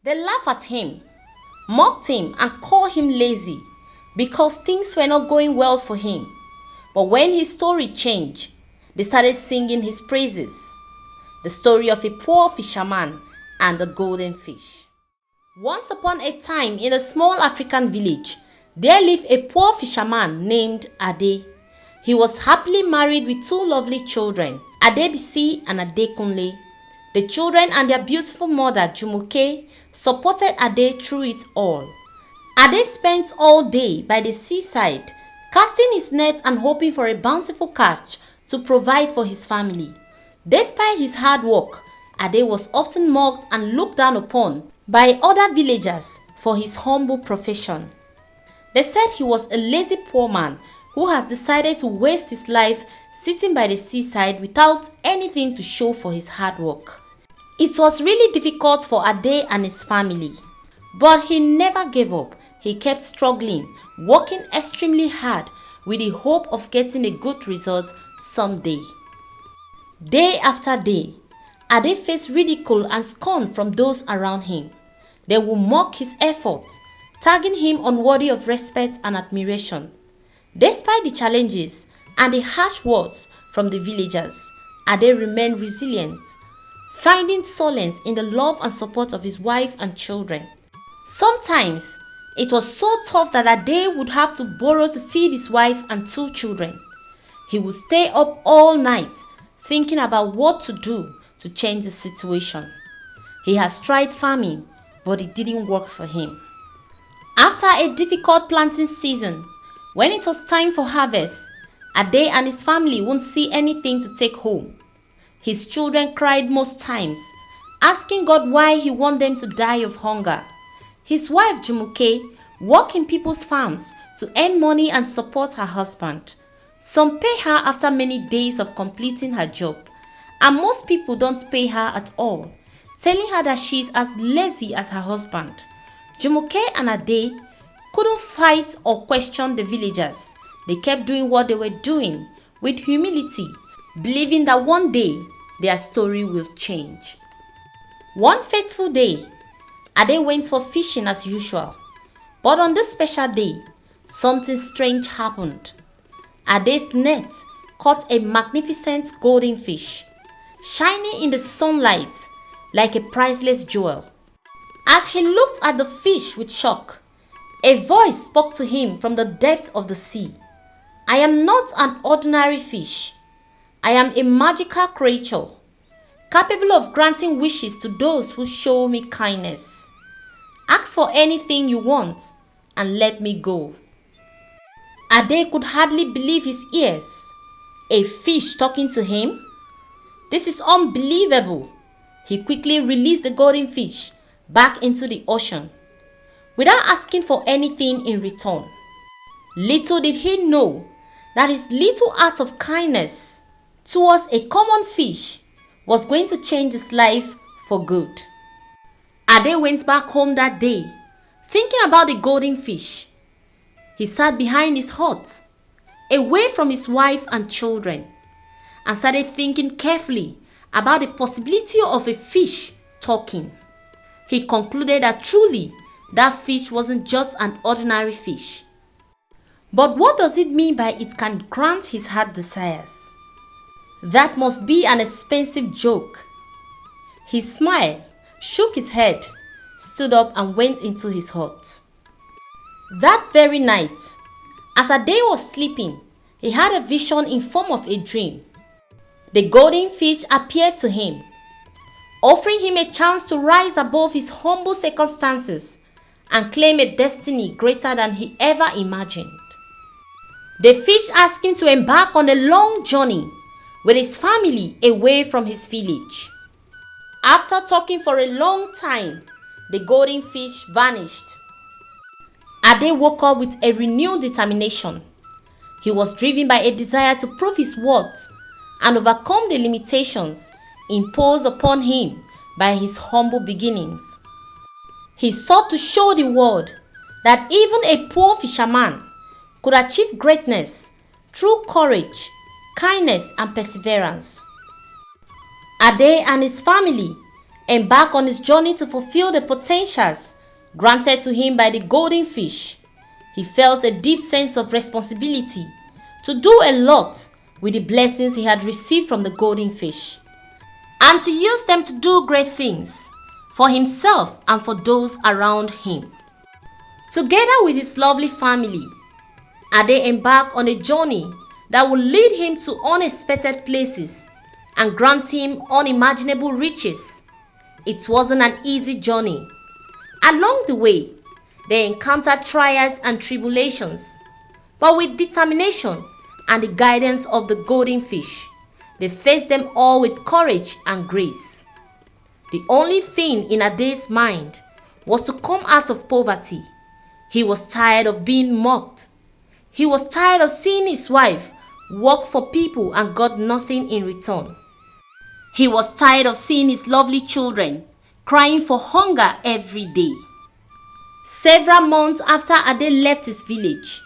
They laughed at him, mocked him, and called him lazy because things were not going well for him. But when his story changed, they started singing his praises. The story of a poor fisherman and the golden fish. Once upon a time, in a small African village, there lived a poor fisherman named Ade. He was happily married with two lovely children, Adebisi and Adekunle. The children and their beautiful mother, Jumoke, supported Ade through it all. Ade spent all day by the seaside, casting his net and hoping for a bountiful catch to provide for his family. Despite his hard work, Ade was often mocked and looked down upon by other villagers for his humble profession. They said he was a lazy poor man who has decided to waste his life sitting by the seaside without anything to show for his hard work. It was really difficult for Ade and his family, but he never gave up. He kept struggling, working extremely hard with the hope of getting a good result someday. Day after day, Ade faced ridicule and scorn from those around him. They would mock his efforts, tagging him unworthy of respect and admiration. Despite the challenges and the harsh words from the villagers, Ade remained resilient, finding solace in the love and support of his wife and children. Sometimes, it was so tough that Ade would have to borrow to feed his wife and two children. He would stay up all night thinking about what to do to change the situation. He has tried farming, but it didn't work for him. After a difficult planting season, when it was time for harvest, Ade and his family wouldn't see anything to take home. His children cried most times, asking God why he wanted them to die of hunger. His wife Jumoke worked in people's farms to earn money and support her husband. Some pay her after many days of completing her job, and most people don't pay her at all, telling her that she is as lazy as her husband. Jumoke and Ade couldn't fight or question the villagers. They kept doing what they were doing with humility, believing that one day their story will change. One fateful day, Ade went for fishing as usual. But on this special day, something strange happened. Ade's net caught a magnificent golden fish, shining in the sunlight like a priceless jewel. As he looked at the fish with shock, a voice spoke to him from the depths of the sea. "I am not an ordinary fish. I am a magical creature, capable of granting wishes to those who show me kindness. Ask for anything you want and let me go." Ade could hardly believe his ears. A fish talking to him? This is unbelievable. He quickly released the golden fish back into the ocean without asking for anything in return. Little did he know that his little act of kindness towards a common fish was going to change his life for good. Ade went back home that day, thinking about the golden fish. He sat behind his hut, away from his wife and children, and started thinking carefully about the possibility of a fish talking. He concluded that truly that fish wasn't just an ordinary fish. But what does it mean by it can grant his heart desires? That must be an expensive joke. He smiled, shook his head, stood up and went into his hut. That very night, as Ade was sleeping, he had a vision in form of a dream. The golden fish appeared to him, offering him a chance to rise above his humble circumstances and claim a destiny greater than he ever imagined. The fish asked him to embark on a long journey with his family away from his village. After talking for a long time, the golden fish vanished. Ade woke up with a renewed determination. He was driven by a desire to prove his worth and overcome the limitations imposed upon him by his humble beginnings. He sought to show the world that even a poor fisherman could achieve greatness through courage, kindness, and perseverance. Ade and his family embarked on his journey to fulfill the potentials granted to him by the golden fish, he felt a deep sense of responsibility to do a lot with the blessings he had received from the golden fish, and to use them to do great things for himself and for those around him. Together with his lovely family, Ade embarked on a journey that would lead him to unexpected places and grant him unimaginable riches. It wasn't an easy journey. Along the way, they encountered trials and tribulations, but with determination and the guidance of the golden fish, they faced them all with courage and grace. The only thing in Ade's mind was to come out of poverty. He was tired of being mocked. He was tired of seeing his wife work for people and got nothing in return. He was tired of seeing his lovely children crying for hunger every day. Several months after Ade left his village,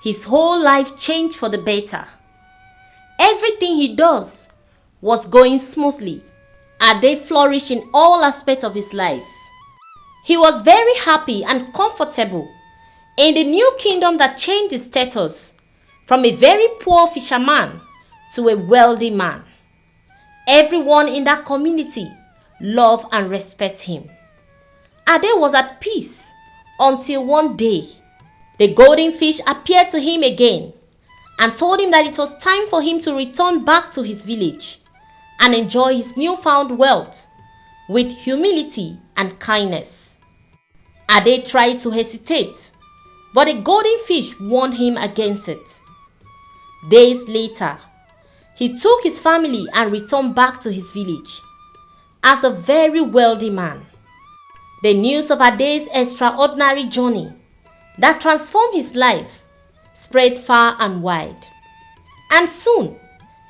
his whole life changed for the better. Everything he does was going smoothly. Ade flourished in all aspects of his life. He was very happy and comfortable in the new kingdom that changed his status from a very poor fisherman to a wealthy man. Everyone in that community loved and respected him. Ade was at peace until one day, the golden fish appeared to him again and told him that it was time for him to return back to his village and enjoy his newfound wealth with humility and kindness. Ade tried to hesitate, but the golden fish warned him against it. Days later, he took his family and returned back to his village as a very wealthy man. The news of Ade's extraordinary journey that transformed his life spread far and wide, and soon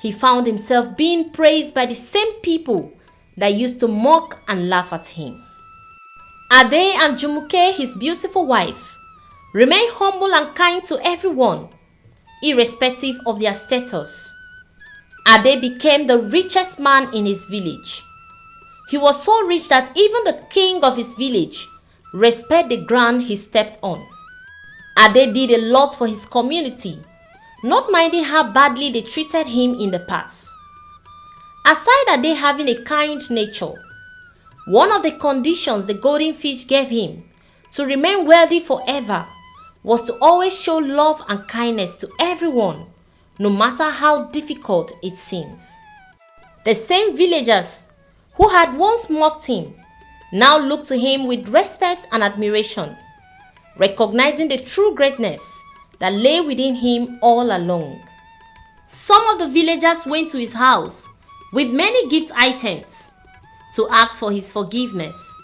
he found himself being praised by the same people that used to mock and laugh at him. Ade and Jumuke, his beautiful wife, remained humble and kind to everyone, irrespective of their status. Ade became the richest man in his village. He was so rich that even the king of his village respected the ground he stepped on. Ade did a lot for his community, not minding how badly they treated him in the past. Aside Ade having a kind nature, one of the conditions the golden fish gave him to remain wealthy forever was to always show love and kindness to everyone, no matter how difficult it seems. The same villagers who had once mocked him now looked to him with respect and admiration, recognizing the true greatness that lay within him all along. Some of the villagers went to his house with many gift items to ask for his forgiveness.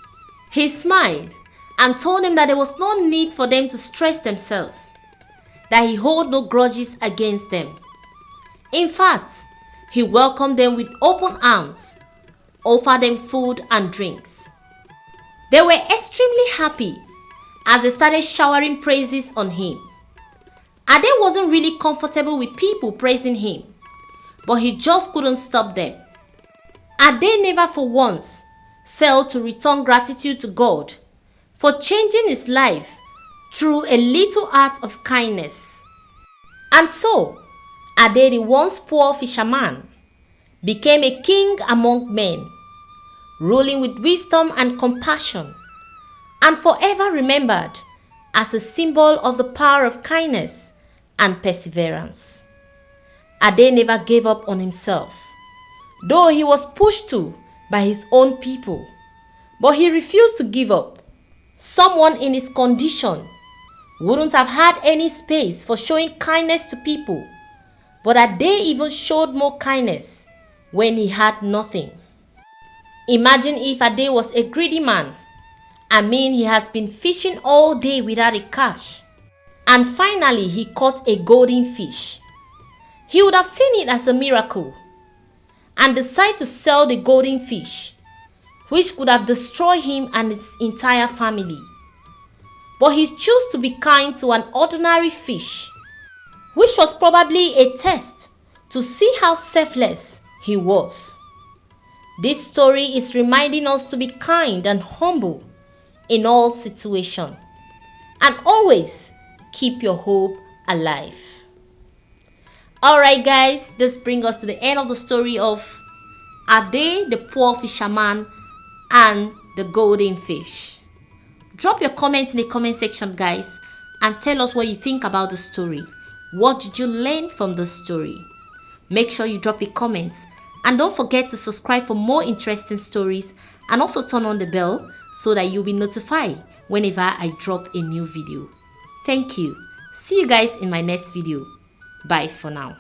He smiled and told them that there was no need for them to stress themselves, that he held no grudges against them. In fact, he welcomed them with open arms, offered them food and drinks. They were extremely happy as they started showering praises on him. Ade wasn't really comfortable with people praising him, but he just couldn't stop them. Ade never for once failed to return gratitude to God for changing his life through a little act of kindness. And so, Ade, the once poor fisherman, became a king among men, ruling with wisdom and compassion, and forever remembered as a symbol of the power of kindness and perseverance. Ade never gave up on himself, though he was pushed to by his own people, but he refused to give up. Someone in his condition wouldn't have had any space for showing kindness to people, but Ade even showed more kindness when he had nothing. Imagine if Ade was a greedy man. He has been fishing all day without a catch, and finally he caught a golden fish. He would have seen it as a miracle and decided to sell the golden fish, which could have destroyed him and his entire family. But he chose to be kind to an ordinary fish, which was probably a test to see how selfless he was. This story is reminding us to be kind and humble in all situations, and always keep your hope alive. Alright guys, this brings us to the end of the story of Ade, the poor fisherman, and the golden fish. Drop your comments in the comment section guys, and tell us what you think about the story. What did you learn from the story? Make sure you drop a comment, and don't forget to subscribe for more interesting stories, and also turn on the bell so that you'll be notified whenever I drop a new video. Thank you. See you guys in my next video. Bye for now.